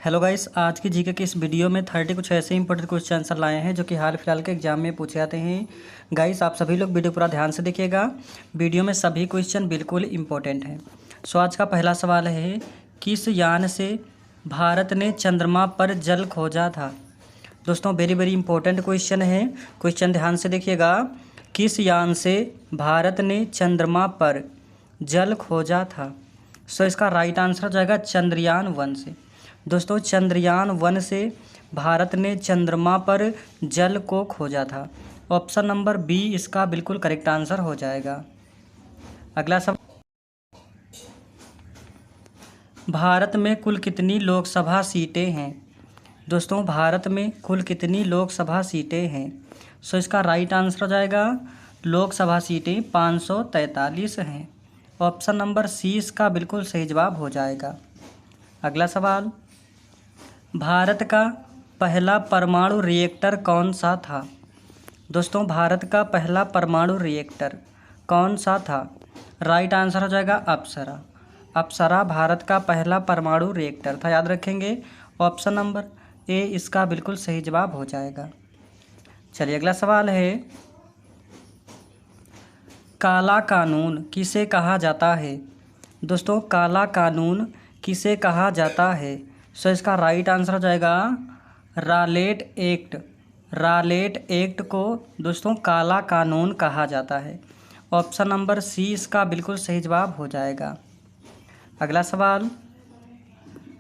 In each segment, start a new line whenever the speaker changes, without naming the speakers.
Hello guys, आज की GK की इस वीडियो में 30 कुछ ऐसे इंपॉर्टेंट क्वेश्चन आंसर लाए हैं जो कि हाल फिलहाल के एग्जाम में पूछे जाते हैं। गाइस, आप सभी लोग वीडियो पूरा ध्यान से देखिएगा। वीडियो में सभी क्वेश्चन बिल्कुल इंपॉर्टेंट हैं। सो आज का पहला सवाल है, किस यान से भारत ने चंद्रमा पर जल खोजा था। दोस्तों, वेरी वेरी इंपॉर्टेंट क्वेश्चन है। क्वेश्चन ध्यान से देखिएगा। किस यान से भारत ने चंद्रमा पर जल खोजा था। सो इसका राइट आंसर हो जाएगा चंद्रयान-1 से। दोस्तों, चंद्रयान-1 से भारत ने चंद्रमा पर जल को खोजा था। ऑप्शन नंबर बी इसका बिल्कुल करेक्ट आंसर हो जाएगा। अगला सवाल, भारत में कुल कितनी लोकसभा सीटें हैं। दोस्तों, भारत में कुल कितनी लोकसभा सीटें हैं। सो इसका राइट आंसर हो जाएगा लोकसभा सीटें 543 हैं। ऑप्शन नंबर सी इसका बिल्कुल सही जवाब हो जाएगा। अगला सवाल, भारत का पहला परमाणु रिएक्टर कौन सा था। दोस्तों, भारत का पहला परमाणु रिएक्टर कौन सा था। राइट आंसर हो जाएगा अप्सरा। अप्सरा भारत का पहला परमाणु रिएक्टर था, याद रखेंगे। ऑप्शन नंबर ए इसका बिल्कुल सही जवाब हो जाएगा। चलिए अगला सवाल है, काला कानून किसे कहा जाता है। दोस्तों, काला कानून किसे कहा जाता है। सो इसका राइट आंसर हो जाएगा रालेट एक्ट। रालेट एक्ट को दोस्तों काला कानून कहा जाता है। ऑप्शन नंबर सी इसका बिल्कुल सही जवाब हो जाएगा। अगला सवाल,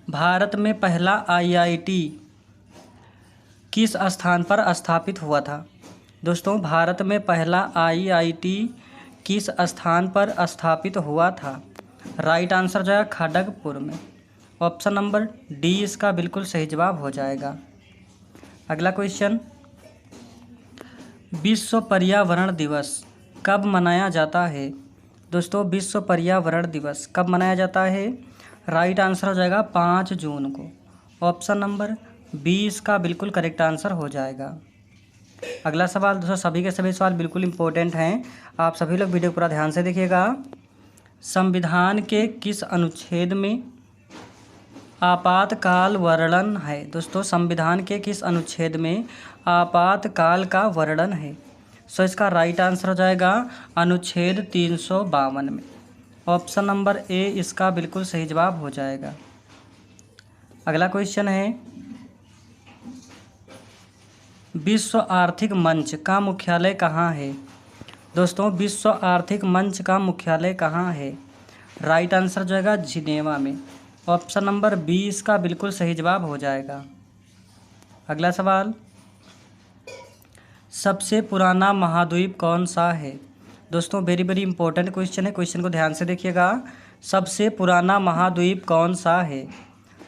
भारत में पहला आईआईटी किस स्थान पर स्थापित हुआ था। दोस्तों, भारत में पहला आईआईटी किस स्थान पर स्थापित हुआ था। राइट आंसर जो है खड़गपुर में। ऑप्शन नंबर डी इसका बिल्कुल सही जवाब हो जाएगा। अगला क्वेश्चन, विश्व पर्यावरण दिवस कब मनाया जाता है। दोस्तों, विश्व पर्यावरण दिवस कब मनाया जाता है। राइट आंसर हो जाएगा 5 जून को। ऑप्शन नंबर बी इसका बिल्कुल करेक्ट आंसर हो जाएगा। अगला सवाल, दोस्तों सभी के सभी सवाल बिल्कुल इंपॉर्टेंट हैं, आप सभी लोग वीडियो पूरा ध्यान से देखिएगा। संविधान के किस अनुच्छेद में आपातकाल वर्णन है। दोस्तों, संविधान के किस अनुच्छेद में आपातकाल का वर्णन है। सो इसका राइट आंसर हो जाएगा अनुच्छेद 352 में। ऑप्शन नंबर ए इसका बिल्कुल सही जवाब हो जाएगा। अगला क्वेश्चन है, विश्व आर्थिक मंच का मुख्यालय कहाँ है। दोस्तों, विश्व आर्थिक मंच का मुख्यालय कहाँ है। राइट आंसर हो जाएगा जिनेवा में। ऑप्शन नंबर बी इसका बिल्कुल सही जवाब हो जाएगा। अगला सवाल, सबसे पुराना महाद्वीप कौन सा है। दोस्तों, वेरी वेरी इंपॉर्टेंट क्वेश्चन है, क्वेश्चन को ध्यान से देखिएगा। सबसे पुराना महाद्वीप कौन सा है।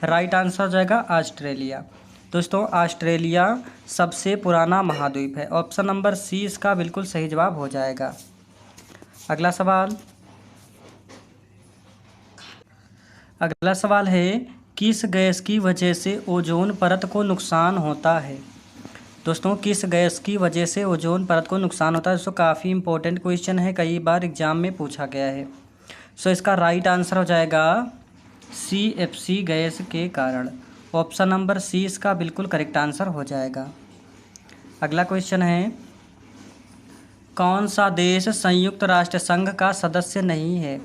राइट आंसर हो जाएगा ऑस्ट्रेलिया। दोस्तों, ऑस्ट्रेलिया सबसे पुराना महाद्वीप है। ऑप्शन नंबर सी इसका बिल्कुल सही जवाब हो जाएगा। अगला सवाल, अगला सवाल है, किस गैस की वजह से ओजोन परत को नुकसान होता है। दोस्तों, किस गैस की वजह से ओजोन परत को नुकसान होता है। दोस्तों, काफ़ी इंपॉर्टेंट क्वेश्चन है, कई बार एग्जाम में पूछा गया है। सो इसका राइट आंसर हो जाएगा CFC गैस के कारण। ऑप्शन नंबर सी इसका बिल्कुल करेक्ट आंसर हो जाएगा। अगला क्वेश्चन है, कौन सा देश संयुक्त राष्ट्र संघ का सदस्य नहीं है।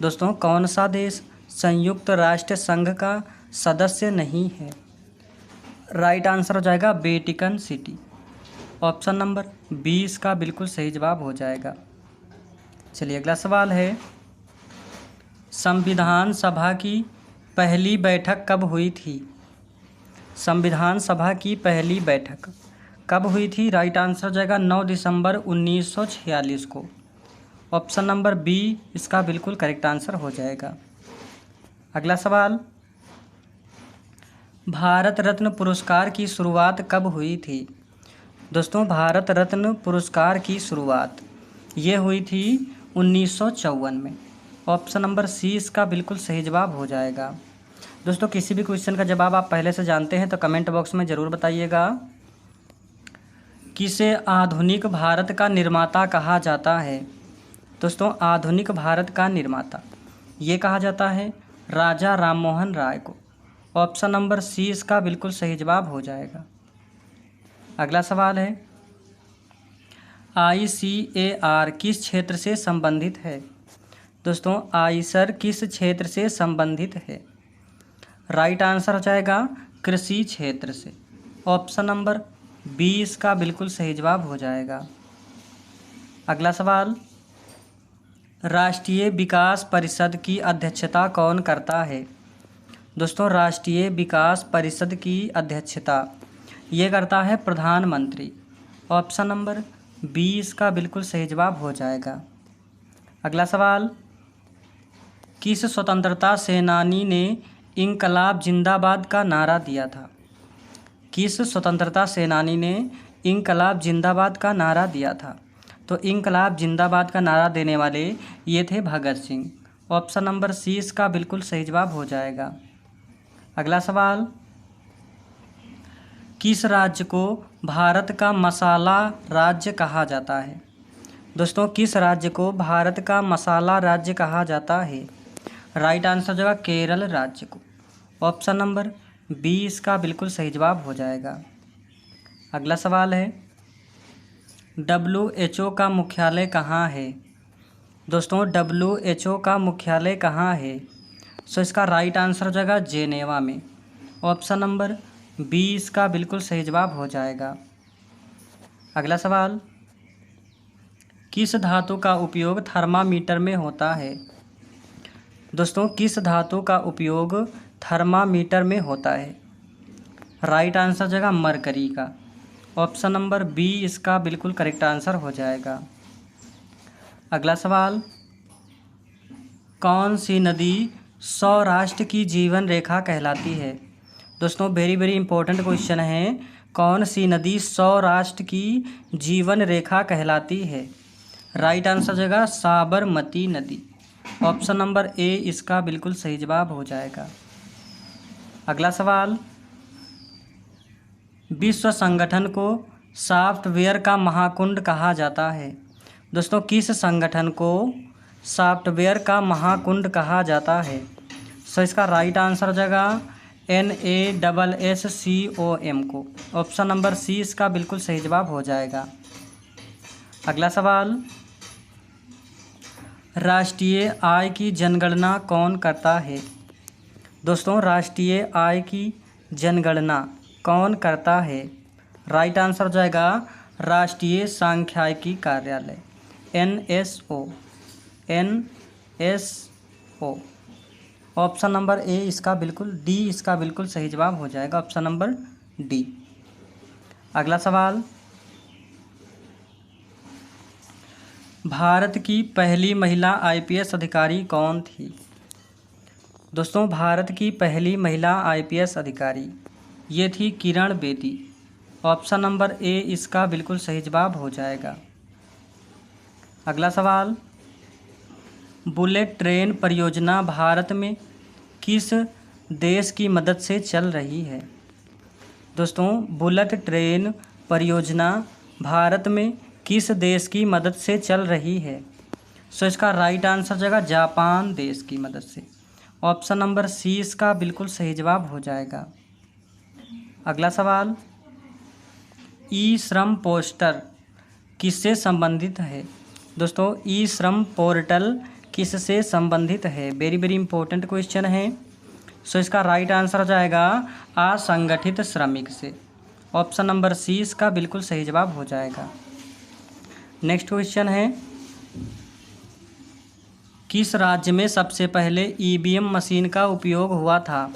दोस्तों, कौन सा देश संयुक्त राष्ट्र संघ का सदस्य नहीं है। राइट आंसर हो जाएगा Vatican City. Option number B इसका बिल्कुल सही जवाब हो जाएगा। चलिए अगला सवाल है, संविधान सभा की पहली बैठक कब हुई थी। संविधान सभा की पहली बैठक कब हुई थी। राइट आंसर हो जाएगा 9 दिसंबर 1946 को। ऑप्शन नंबर बी इसका बिल्कुल करेक्ट आंसर हो जाएगा। अगला सवाल, भारत रत्न पुरस्कार की शुरुआत कब हुई थी। दोस्तों, भारत रत्न पुरस्कार की शुरुआत ये हुई थी 1954 में। ऑप्शन नंबर सी इसका बिल्कुल सही जवाब हो जाएगा। दोस्तों, किसी भी क्वेश्चन का जवाब आप पहले से जानते हैं तो कमेंट बॉक्स में ज़रूर बताइएगा। किसे आधुनिक भारत का निर्माता कहा जाता है। दोस्तों, आधुनिक भारत का निर्माता ये कहा जाता है राजा राममोहन राय को। ऑप्शन नंबर सी इसका बिल्कुल सही जवाब हो जाएगा। अगला सवाल है ICAR किस क्षेत्र से संबंधित है। दोस्तों आईसर किस क्षेत्र से संबंधित है। राइट आंसर हो जाएगा कृषि क्षेत्र से। ऑप्शन नंबर बी इसका बिल्कुल सही जवाब हो जाएगा। अगला सवाल राष्ट्रीय विकास परिषद की अध्यक्षता कौन करता है। दोस्तों राष्ट्रीय विकास परिषद की अध्यक्षता ये करता है प्रधानमंत्री। ऑप्शन नंबर बी इसका बिल्कुल सही जवाब हो जाएगा। अगला सवाल किस स्वतंत्रता सेनानी ने इंकलाब जिंदाबाद का नारा दिया था। किस स्वतंत्रता सेनानी ने इंकलाब जिंदाबाद का नारा दिया था। तो इंकलाब जिंदाबाद का नारा देने वाले ये थे Bhagat Singh. Option number C इसका बिल्कुल सही जवाब हो जाएगा। अगला सवाल किस राज्य को भारत का मसाला राज्य कहा जाता है। दोस्तों किस राज्य को भारत का मसाला राज्य कहा जाता है। राइट आंसर जो है केरल राज्य को। ऑप्शन नंबर बी इसका बिल्कुल सही जवाब हो जाएगा। अगला सवाल है WHO का मुख्यालय कहाँ है। दोस्तों WHO का मुख्यालय कहाँ है। सो इसका राइट आंसर हो जाएगा जेनेवा में। ऑप्शन नंबर बी इसका बिल्कुल सही जवाब हो जाएगा। अगला सवाल किस धातु का उपयोग थर्मामीटर में होता है। दोस्तों किस धातु का उपयोग थर्मामीटर में होता है। राइट आंसर हो जाएगा मरकरी का। ऑप्शन नंबर बी इसका बिल्कुल करेक्ट आंसर हो जाएगा। अगला सवाल कौन सी नदी सौराष्ट्र की जीवन रेखा कहलाती है। दोस्तों वेरी वेरी इंपॉर्टेंट क्वेश्चन है। कौन सी नदी सौराष्ट्र की जीवन रेखा कहलाती है। राइट आंसर हो जाएगा साबरमती नदी। ऑप्शन नंबर ए इसका बिल्कुल सही जवाब हो जाएगा। अगला सवाल विश्व संगठन को सॉफ्टवेयर का महाकुंड कहा जाता है। दोस्तों किस संगठन को सॉफ्टवेयर का महाकुंड कहा जाता है। सो इसका राइट आंसर हो जाएगा NASSCOM को। ऑप्शन नंबर सी इसका बिल्कुल सही जवाब हो जाएगा। अगला सवाल राष्ट्रीय आय की जनगणना कौन करता है। दोस्तों राष्ट्रीय आय की जनगणना कौन करता है। राइट आंसर हो जाएगा राष्ट्रीय सांख्यिकी कार्यालय NSO। ऑप्शन नंबर ए इसका बिल्कुल डी इसका बिल्कुल सही जवाब हो जाएगा। Option number D. अगला सवाल भारत की पहली महिला IPS अधिकारी कौन थी। दोस्तों भारत की पहली महिला IPS अधिकारी ये थी Kiran Bedi. Option number A इसका बिल्कुल सही जवाब हो जाएगा। अगला सवाल बुलेट ट्रेन परियोजना भारत में किस देश की मदद से चल रही है। दोस्तों बुलेट ट्रेन परियोजना भारत में किस देश की मदद से चल रही है। सो इसका राइट आंसर हो जाएगा जापान देश की मदद से। ऑप्शन नंबर सी इसका बिल्कुल सही जवाब हो जाएगा। अगला सवाल ई श्रम पोस्टर किससे संबंधित है। दोस्तों ई श्रम पोर्टल किससे संबंधित है। वेरी वेरी इंपॉर्टेंट क्वेश्चन है। सो इसका राइट आंसर हो जाएगा असंगठित श्रमिक से। ऑप्शन नंबर सी इसका बिल्कुल सही जवाब हो जाएगा। नेक्स्ट क्वेश्चन है किस राज्य में सबसे पहले EVM मशीन का उपयोग हुआ था।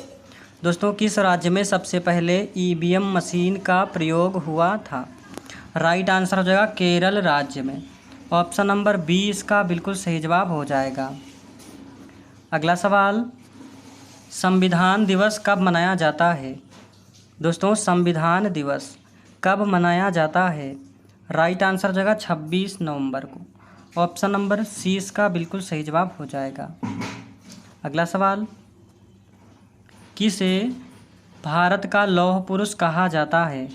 दोस्तों किस राज्य में सबसे पहले EVM मशीन का प्रयोग हुआ था। राइट आंसर हो जाएगा केरल राज्य में। ऑप्शन नंबर बी इसका बिल्कुल सही जवाब हो जाएगा। अगला सवाल संविधान दिवस कब मनाया जाता है। दोस्तों संविधान दिवस कब मनाया जाता है। राइट आंसर हो जाएगा 26 नवंबर को। ऑप्शन नंबर सी इसका बिल्कुल सही जवाब हो जाएगा। अगला सवाल किसे भारत का लौह पुरुष कहा जाता है।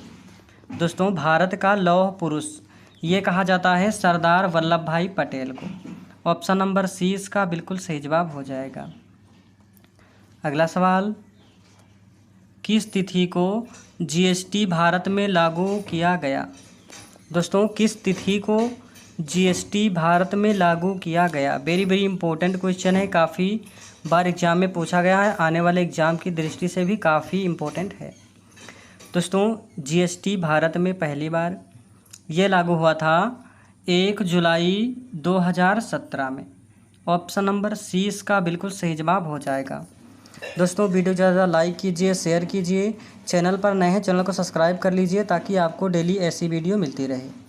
दोस्तों भारत का लौह पुरुष ये कहा जाता है सरदार वल्लभ भाई पटेल को। ऑप्शन नंबर सी इसका बिल्कुल सही जवाब हो जाएगा। अगला सवाल किस तिथि को जीएसटी भारत में लागू किया गया? दोस्तों, किस तिथि को जीएसटी भारत में लागू किया गया? वेरी वेरी इंपॉर्टेंट क्वेश्चन है, काफ़ी बार एग्जाम में पूछा गया है, आने वाले एग्जाम की दृष्टि से भी काफ़ी इम्पोर्टेंट है। दोस्तों, जीएसटी भारत में पहली बार ये लागू हुआ था 1 जुलाई 2017 में। ऑप्शन नंबर सी इसका बिल्कुल सही जवाब हो जाएगा। दोस्तों, वीडियो ज़्यादा लाइक कीजिए, शेयर कीजिए, चैनल पर नए हैं चैनल को सब्सक्राइब कर लीजिए ताकि आपको डेली ऐसी वीडियो मिलती रहे।